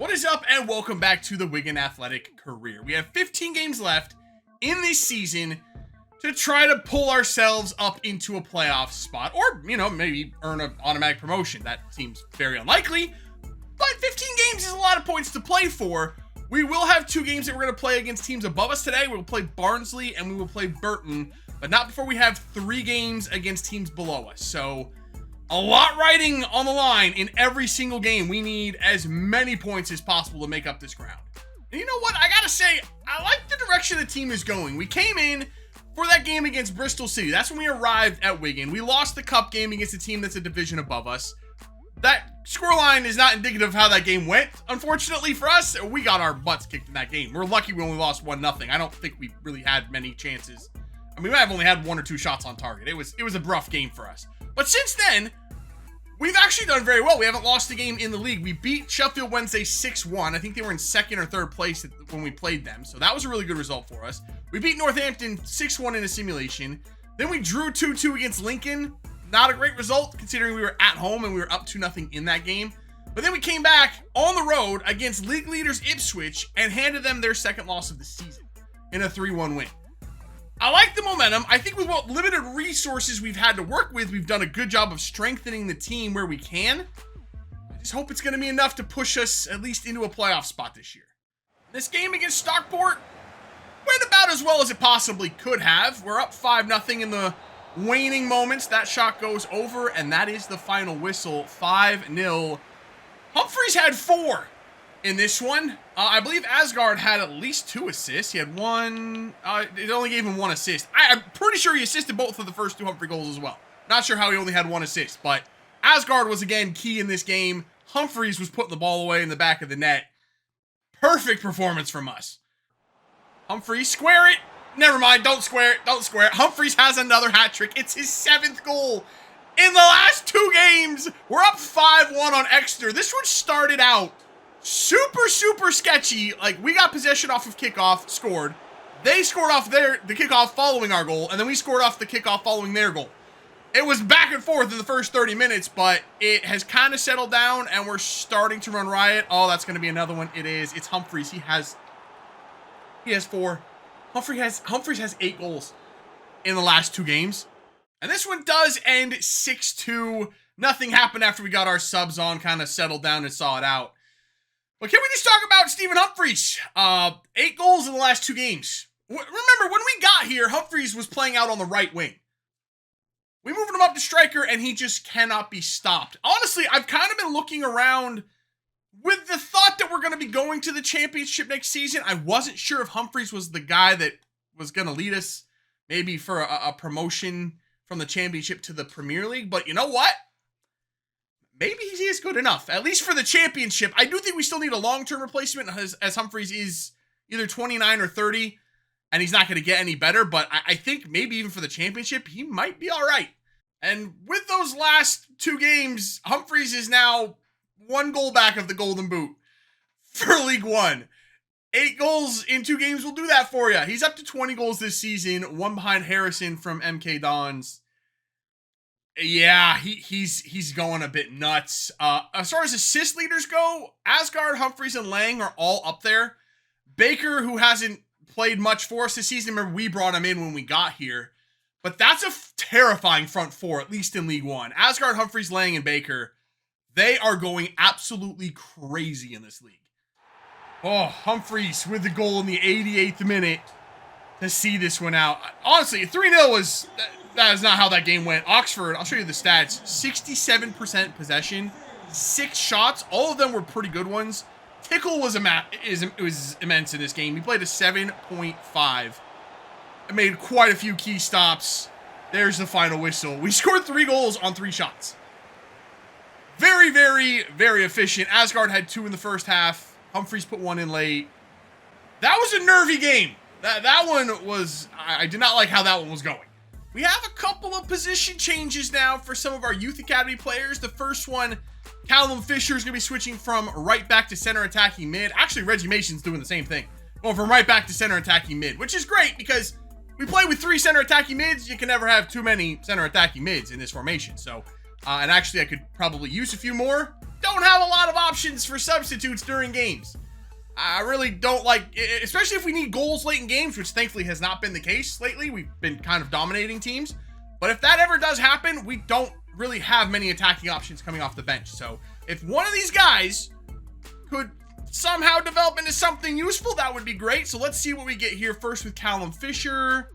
What is up, and welcome back to the Wigan Athletic career. We have 15 games left in this season to try to pull ourselves up into a playoff spot, or, maybe earn an automatic promotion. That seems very unlikely, but 15 games is a lot of points to play for. We will have 2 games that we're going to play against teams above us today. We will play Barnsley and we will play Burton, but not before we have 3 games against teams below us. So a lot riding on the line in every single game. We need as many points as possible to make up this ground. And you know what? I gotta say, I like the direction the team is going. We came in for that game against Bristol City. That's when we arrived at Wigan. We lost the cup game against a team that's a division above us. That scoreline is not indicative of how that game went. Unfortunately for us, we got our butts kicked in that game. We're lucky we only lost 1-0. I don't think we really had many chances. I mean, we might have only had 1 or 2 shots on target. It was a rough game for us. But since then, we've actually done very well. We haven't lost a game in the league. We beat Sheffield Wednesday 6-1. I think they were in 2nd or 3rd place when we played them. So that was a really good result for us. We beat Northampton 6-1 in a simulation. Then we drew 2-2 against Lincoln. Not a great result considering we were at home and we were up 2-0 in that game. But then we came back on the road against league leaders Ipswich and handed them their 2nd loss of the season in a 3-1 win. I like the momentum. I think with what limited resources we've had to work with, we've done a good job of strengthening the team where we can. I just hope it's going to be enough to push us at least into a playoff spot this year. This game against Stockport went about as well as it possibly could have. We're up 5-0 in the waning moments. That shot goes over, and that is the final whistle, 5-0. Humphreys had 4 in this one. I believe Asgard had at least 2 assists. He had 1. It only gave him 1 assist. I'm pretty sure he assisted both of the first 2 Humphrey goals as well. Not sure how he only had 1 assist, but Asgard was again key in this game. Humphreys was putting the ball away in the back of the net. Perfect performance from us. Humphreys, square it. Never mind, don't square it. Don't square it. Humphreys has another hat trick. It's his 7th goal in the last 2 games. We're up 5-1 on Exeter. This one started out super sketchy. Like, we got possession off of kickoff, scored. They scored off the kickoff following our goal, and then we scored off the kickoff following their goal. It was back and forth in the first 30 minutes, but it has kind of settled down, and we're starting to run riot. Oh, that's going to be another one. It is. It's Humphreys. He has 4. Humphreys has 8 goals in the last 2 games. And this one does end 6-2. Nothing happened after we got our subs on, kind of settled down and saw it out. But can we just talk about Stephen Humphreys? 8 goals in the last 2 games. Remember, when we got here, Humphreys was playing out on the right wing. We moved him up to striker, and he just cannot be stopped. Honestly, I've kind of been looking around with the thought that we're going to be going to the championship next season. I wasn't sure if Humphreys was the guy that was going to lead us maybe for a promotion from the championship to the Premier League. But you know what? Maybe he is good enough, at least for the championship. I do think we still need a long-term replacement as Humphreys is either 29 or 30, and he's not going to get any better. But I think maybe even for the championship, he might be all right. And with those last 2 games, Humphreys is now 1 goal back of the Golden Boot for League One. 8 goals in 2 games will do that for you. He's up to 20 goals this season, 1 behind Harrison from MK Dons. Yeah, he's going a bit nuts. As far as assist leaders go, Asgard, Humphreys, and Lang are all up there. Baker, who hasn't played much for us this season, remember we brought him in when we got here. But that's a terrifying front 4, at least in League One. Asgard, Humphreys, Lang, and Baker, they are going absolutely crazy in this league. Oh, Humphreys with the goal in the 88th minute to see this one out. Honestly, 3-0 was... That is not how that game went. Oxford, I'll show you the stats. 67% possession, 6 shots. All of them were pretty good ones. Tickle was immense in this game. He played a 7.5. It made quite a few key stops. There's the final whistle. We scored 3 goals on 3 shots. Very efficient. Asgard had 2 in the first half. Humphreys put 1 in late. That was a nervy game. That one was... I did not like how that one was going. We have a couple of position changes now for some of our youth academy players. The first one, Callum Fisher is going to be switching from right back to center attacking mid. Actually, Reggie Mason's doing the same thing. Going from right back to center attacking mid, which is great because we play with 3 center attacking mids. You can never have too many center attacking mids in this formation. So, and actually I could probably use a few more. don't have a lot of options for substitutes during games. I really don't like, especially if we need goals late in games, which thankfully has not been the case lately. We've been kind of dominating teams. But if that ever does happen, we don't really have many attacking options coming off the bench. So if one of these guys could somehow develop into something useful, that would be great. So let's see what we get here first with Callum Fisher.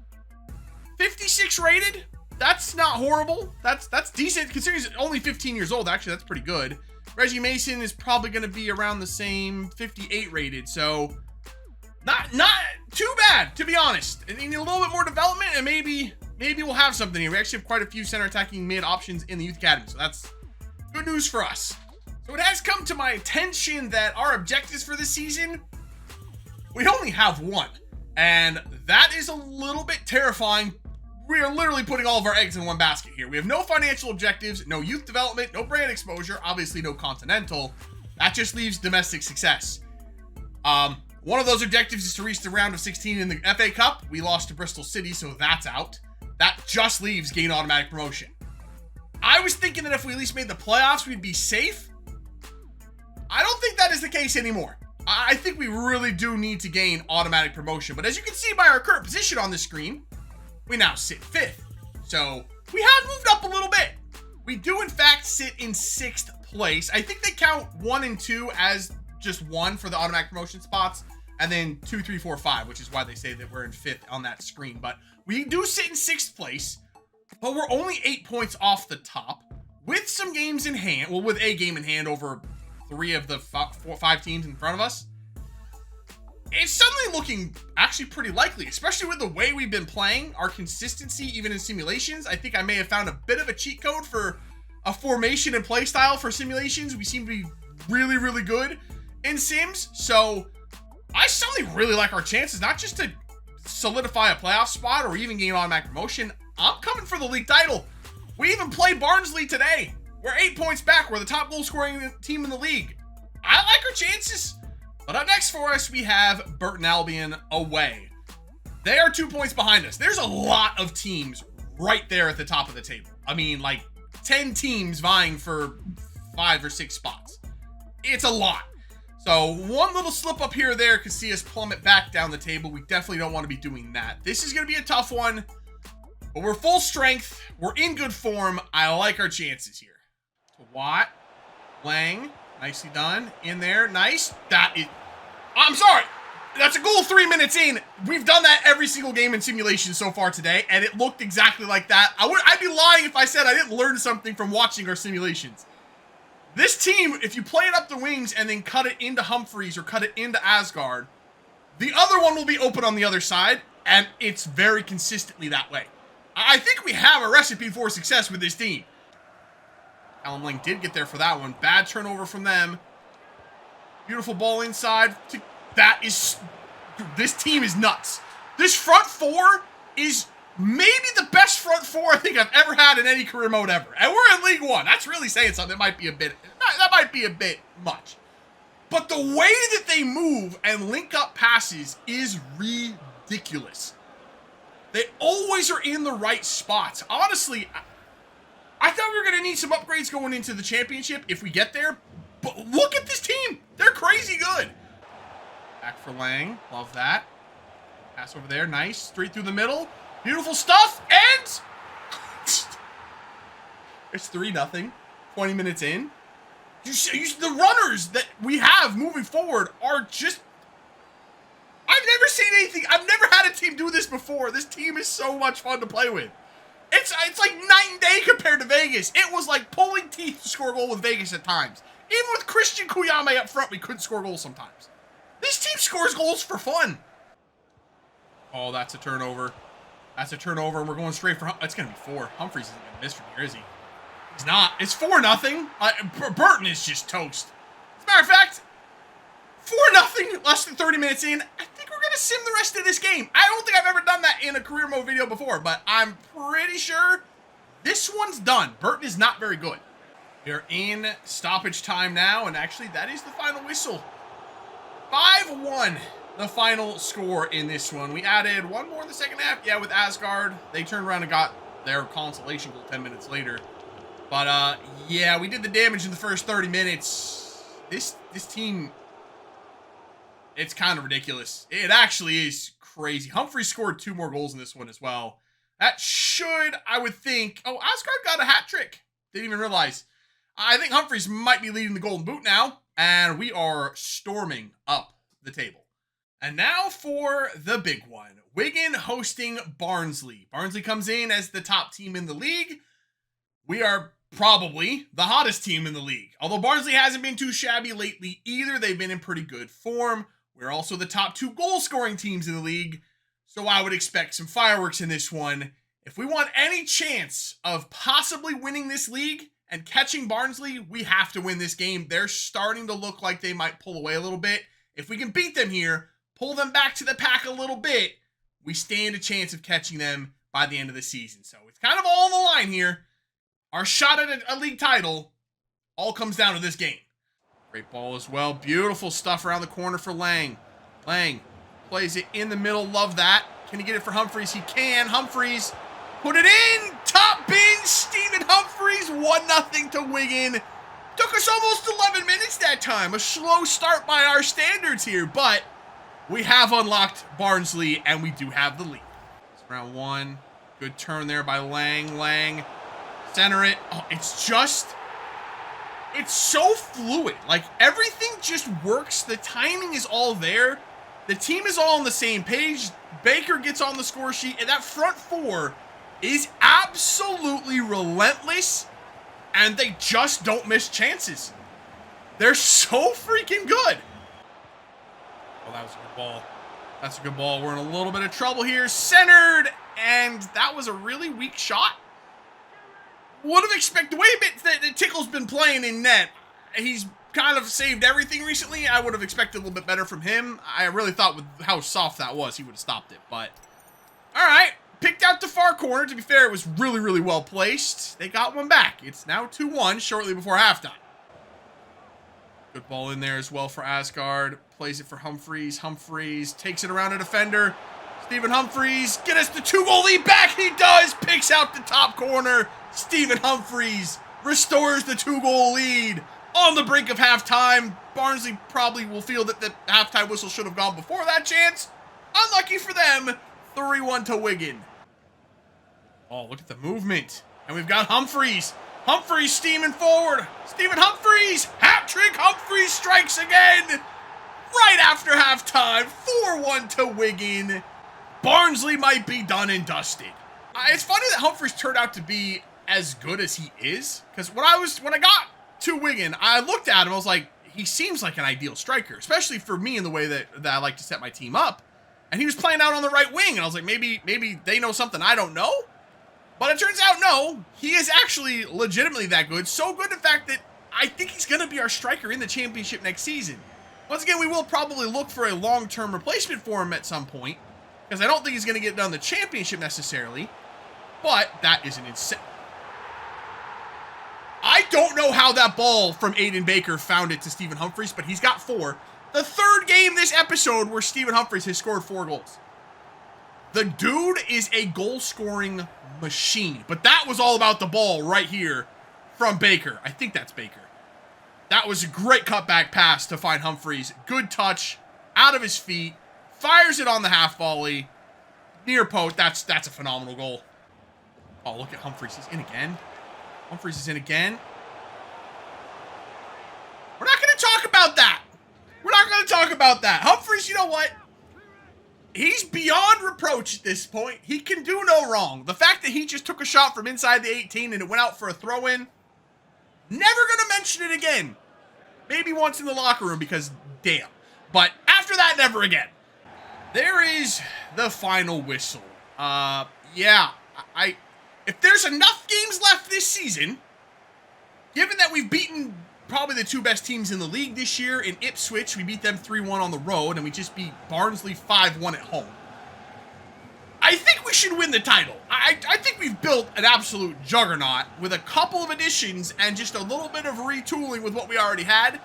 56 rated. That's not horrible. That's decent considering he's only 15 years old. Actually, that's pretty good. Reggie Mason is probably going to be around the same, 58 rated. So not too bad, to be honest. I need a little bit more development, and maybe we'll have something here. We actually have quite a few center attacking mid options in the youth academy, so that's good news for us. So it has come to my attention that our objectives for this season, we only have one, and that is a little bit terrifying. We are literally putting all of our eggs in one basket here. We have no financial objectives, no youth development, no brand exposure, obviously no continental. That just leaves domestic success. One of those objectives is to reach the round of 16 in the FA Cup. We lost to Bristol City, so that's out. That just leaves gain automatic promotion. I was thinking that if we at least made the playoffs, we'd be safe. I don't think that is the case anymore. I think we really do need to gain automatic promotion. But as you can see by our current position on the screen, we now sit 5th. So we have moved up a little bit. We do in fact sit in 6th place. I think they count 1 and 2 as just 1 for the automatic promotion spots, and then 2, 3, 4, 5, which is why they say that we're in 5th on that screen. But we do sit in 6th place, but we're only 8 points off the top with some games in hand. Well, with a game in hand over 3 of the 5 teams in front of us. It's suddenly looking actually pretty likely, especially with the way we've been playing, our consistency, even in simulations. I think I may have found a bit of a cheat code for a formation and play style for simulations. We seem to be really, really good in sims. So I suddenly really like our chances, not just to solidify a playoff spot or even gain automatic promotion. I'm coming for the league title. We even played Barnsley today. We're 8 points back. We're the top goal scoring team in the league. I like our chances. But up next for us, we have Burton Albion away. They are 2 points behind us. There's a lot of teams right there at the top of the table. I mean, like 10 teams vying for 5 or 6 spots. It's a lot. So one little slip up here or there could see us plummet back down the table. We definitely don't want to be doing that. This is going to be a tough one, but we're full strength. We're in good form. I like our chances here. So Watt, Lang, nicely done. In there, nice. That is, I'm sorry. That's a goal 3 minutes in. We've done that every single game in simulation so far today, and it looked exactly like that. I'd be lying if I said I didn't learn something from watching our simulations. This team, if you play it up the wings and then cut it into Humphreys or cut it into Asgard, the other one will be open on the other side, and it's very consistently that way. I think we have a recipe for success with this team. Alan Lang did get there for that one. Bad turnover from them. Beautiful ball inside. That is... This team is nuts. This front four is maybe the best front four I think I've ever had in any career mode ever. And we're in League One. That's really saying something. That might be a bit much. But the way that they move and link up passes is ridiculous. They always are in the right spots. Honestly, I thought we were going to need some upgrades going into the championship if we get there. But look at this team. They're crazy good. Back for Lang. Love that. Pass over there. Nice. Straight through the middle. Beautiful stuff. And it's 3-0. 20 minutes in. The runners that we have moving forward are just... I've never seen anything. I've never had a team do this before. This team is so much fun to play with. It's like night and day compared to Vegas. It was like pulling teeth to score a goal with Vegas at times. Even with Christian Kuyame up front, we couldn't score goals sometimes. This team scores goals for fun. Oh, that's a turnover. That's a turnover, and we're going straight for... It's going to be 4. Humphreys isn't going to miss from here, is he? He's not. It's 4-0. Burton is just toast. As a matter of fact, 4-0, less than 30 minutes in. I think we're going to sim the rest of this game. I don't think I've ever done that in a career mode video before, but I'm pretty sure this one's done. Burton is not very good. We're in stoppage time now, and actually that is the final whistle. 5-1, the final score in this one. We added one more in the second half. Yeah, with Asgard. They turned around and got their consolation goal 10 minutes later. But yeah, we did the damage in the first 30 minutes. This team, it's kind of ridiculous. It actually is crazy. Humphries scored 2 more goals in this one as well. That should, I would think. Oh, Asgard got a hat trick. Didn't even realize. I think Humphries might be leading the Golden Boot now, and we are storming up the table. And now for the big one. Wigan hosting Barnsley. Barnsley comes in as the top team in the league. We are probably the hottest team in the league. Although Barnsley hasn't been too shabby lately either, they've been in pretty good form. We're also the top 2 goal-scoring teams in the league, so I would expect some fireworks in this one. If we want any chance of possibly winning this league and catching Barnsley, we have to win this game. They're starting to look like they might pull away a little bit. If we can beat them here, pull them back to the pack a little bit, we stand a chance of catching them by the end of the season. So it's kind of all on the line here. Our shot at a league title all comes down to this game. Great ball as well. Beautiful stuff around the corner for Lang. Lang plays it in the middle. Love that. Can he get it for Humphries? He can. Humphries put it in. Top bin. Stephen Humphries. 1-0 to Wigan. Took us almost 11 minutes that time. A slow start by our standards here, but we have unlocked Barnsley, and we do have the lead. It's round 1. Good turn there by Lang. Lang. Center it. Oh, it's so fluid. Like, everything just works. The timing is all there. The team is all on the same page. Baker gets on the score sheet, and that front 4 is absolutely relentless, and they just don't miss chances. They're so freaking good. Oh, that was a good ball. That's a good ball. We're in a little bit of trouble here. Centered, and that was a really weak shot. Would have expected, the way that Tickle's been playing in net, he's kind of saved everything recently. I would have expected a little bit better from him. I really thought with how soft that was, he would have stopped it. But, all right. Picked out the far corner. To be fair, it was really, really well placed. They got one back. It's now 2-1 shortly before halftime. Good ball in there as well for Asgard. Plays it for Humphries. Humphries takes it around a defender. Stephen Humphries, get us the 2-goal lead back. He does. Picks out the top corner. Stephen Humphries restores the 2-goal lead on the brink of halftime. Barnsley probably will feel that the halftime whistle should have gone before that chance. Unlucky for them. 3-1 to Wigan. Oh, look at the movement. And we've got Humphries. Humphries steaming forward. Stephen Humphries. Hat trick. Humphries strikes again. Right after halftime. 4-1 to Wigan. Barnsley might be done and dusted. It's funny that Humphries turned out to be as good as he is. Because when I got to Wigan, I looked at him. I was like, he seems like an ideal striker. Especially for me in the way that I like to set my team up. And he was playing out on the right wing. And I was like, maybe they know something I don't know. But it turns out, no. He is actually legitimately that good. So good, in fact, that I think he's going to be our striker in the championship next season. Once again, we will probably look for a long-term replacement for him at some point. Because I don't think he's going to get done the championship necessarily. But that is an insane... I don't know how that ball from Aiden Baker found it to Stephen Humphries, but he's got 4. The third game this episode where Stephen Humphries has scored 4 goals. The dude is a goal-scoring machine. But that was all about the ball right here from Baker. I think that's Baker. That was a great cutback pass to find Humphries. Good touch, out of his feet. Fires it on the half volley. Near post. That's a phenomenal goal. Oh, look at Humphries. He's in again. Humphries is in again. We're not going to talk about that. We're not going to talk about that. Humphries, you know what? He's beyond reproach at this point. He can do no wrong. The fact that he just took a shot from inside the 18 and it went out for a throw-in, never going to mention it again. Maybe once in the locker room because, damn. But after that, never again. There is the final whistle. Yeah, if there's enough games left this season, given that we've beaten probably the 2 best teams in the league this year, in Ipswich, we beat them 3-1 on the road, and we just beat Barnsley 5-1 at home. I think we should win the title. I think we've built an absolute juggernaut with a couple of additions and just a little bit of retooling with what we already had.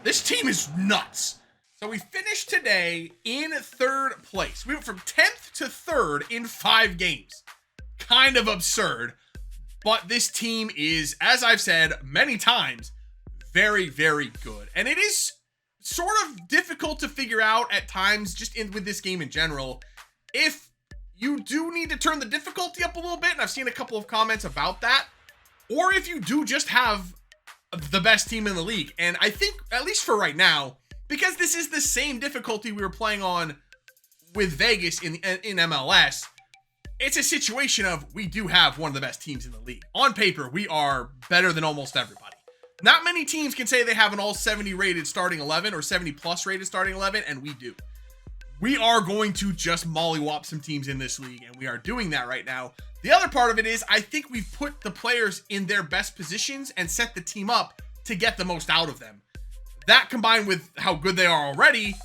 This team is nuts. So we finished today in 3rd place. We went from 10th to 3rd in 5 games. Kind of absurd. But this team is, as I've said many times, very, very good. And it is sort of difficult to figure out at times, just with this game in general, if you do need to turn the difficulty up a little bit, and I've seen a couple of comments about that, or if you do just have the best team in the league. And I think, at least for right now, because this is the same difficulty we were playing on with Vegas in MLS, it's a situation of we do have one of the best teams in the league. On paper, we are better than almost everybody. Not many teams can say they have an all 70 rated starting 11 or 70 plus rated starting 11, and we do. We are going to just mollywop some teams in this league, and we are doing that right now. The other part of it is I think we've put the players in their best positions and set the team up to get the most out of them. That combined with how good they are already,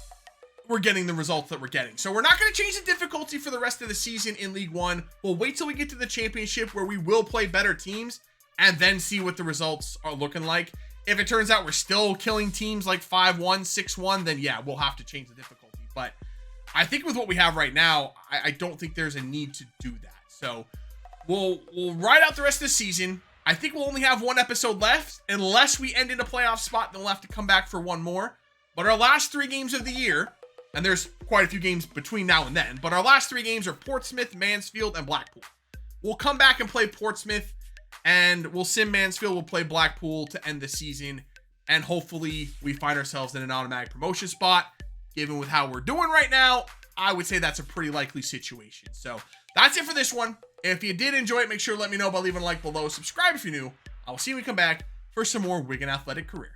we're getting the results that we're getting. So we're not going to change the difficulty for the rest of the season in League One. We'll wait till we get to the championship where we will play better teams and then see what the results are looking like. If it turns out we're still killing teams like 5-1, 6-1, then yeah, we'll have to change the difficulty. But I think with what we have right now, I don't think there's a need to do that. So we'll ride out the rest of the season. I think we'll only have one episode left. Unless we end in a playoff spot, then we'll have to come back for one more. But our last 3 games of the year, and there's quite a few games between now and then, but our last 3 games are Portsmouth, Mansfield, and Blackpool. We'll come back and play Portsmouth, and we'll sim Mansfield. We'll play Blackpool to end the season, and hopefully we find ourselves in an automatic promotion spot. Given with how we're doing right now, I would say that's a pretty likely situation. So that's it for this one. If you did enjoy it, make sure to let me know by leaving a like below. Subscribe if you're new. I will see you when we come back for some more Wigan Athletic career.